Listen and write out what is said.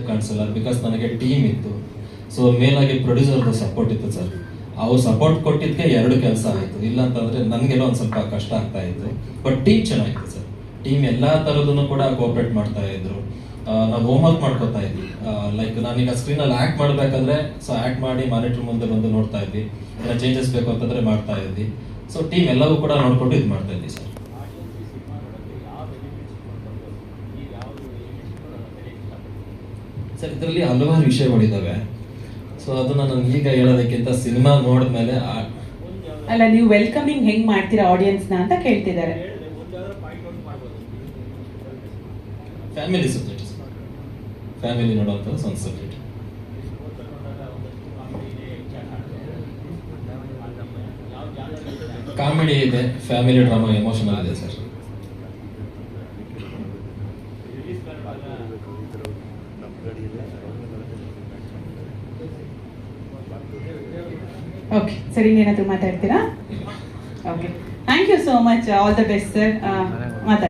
ಕಾಣಿಸಲ್ಲ ಬಿಕಾಸ್ ನನಗೆ ಟೀಮ್ ಇತ್ತು. ಸೊ ಮೇಲಾಗಿ ಪ್ರೊಡ್ಯೂಸರ್ದು ಸಪೋರ್ಟ್ ಇತ್ತು ಸರ್. ಅವ್ರು ಸಪೋರ್ಟ್ ಕೊಟ್ಟಿದ್ದಕ್ಕೆ 2 ಕೆಲಸ ಆಯಿತು. ಇಲ್ಲ ಅಂತಂದ್ರೆ ನನಗೆಲ್ಲ ಒಂದು ಸ್ವಲ್ಪ ಕಷ್ಟ ಆಗ್ತಾ ಇತ್ತು. ಬಟ್ ಟೀಮ್ ಚೆನ್ನಾಗಿತ್ತು ಸರ್. ಟೀಮ್ ಎಲ್ಲ ಥರದನ್ನು ಕೂಡ ಕೋಆಪರೇಟ್ ಮಾಡ್ತಾ ಇದ್ರು. ನಾವು ಹೋಮ್ವರ್ಕ್ ಮಾಡ್ಕೋತಾ ಇದ್ವಿ. ಲೈಕ್ ನಾನೀಗ ಸ್ಕ್ರೀನಲ್ಲಿ ಆ್ಯಕ್ಟ್ ಮಾಡಬೇಕಾದ್ರೆ ಸೊ ಆ್ಯಕ್ಟ್ ಮಾಡಿ ಮಾನಿಟರ್ ಮುಂದೆ ಬಂದು ನೋಡ್ತಾ ಇದ್ವಿ. ಏನೋ ಚೇಂಜಸ್ ಬೇಕು ಅಂತಂದ್ರೆ ಮಾಡ್ತಾ ಇದ್ವಿ. ಸೊ ಟೀಮ್ ಎಲ್ಲವೂ ಕೂಡ ನೋಡ್ಕೊಂಡು ಇದು ಮಾಡ್ತಾ ಇದ್ವಿ ಸರ್. ಸರ್ ಇದರಲ್ಲಿ ಹಲವಾರು ವಿಷಯಗಳಿದ್ದಾವೆ. ಸೊ ಅದನ್ನ ನಾನು ಈಗ ಹೇಳೋದಕ್ಕಿಂತ ಸಿನಿಮಾ ನೋಡಿದ್ಮೇಲೆ ಅಲ್ಲ, ನೀವು ವೆಲ್ಕಮಿಂಗ್ ಹೆಂಗ್ ಮಾಡ್ತೀರಾ ಆಡಿಯನ್ಸ್ ನ ಅಂತ ಕೇಳ್ತಿದ್ದಾರೆ. ಫ್ಯಾಮಿಲಿ ಸಬ್ಜೆಕ್ಟ್, ಫ್ಯಾಮಿಲಿ ನೋಡುವಂತ ಒಂದು ಸಬ್ಜೆಕ್ಟ್. ಕಾಮಿಡಿ ಇದೆ, ಫ್ಯಾಮಿಲಿ ಡ್ರಾಮಾ, ಎಮೋಷನಲ್ ಇದೆ ಸರ್. ಓಕೆ ಸರಿ, ಏನಾದರೂ ಮಾತಾಡ್ತೀರಾ? Okay, thank you so much, all the best sir.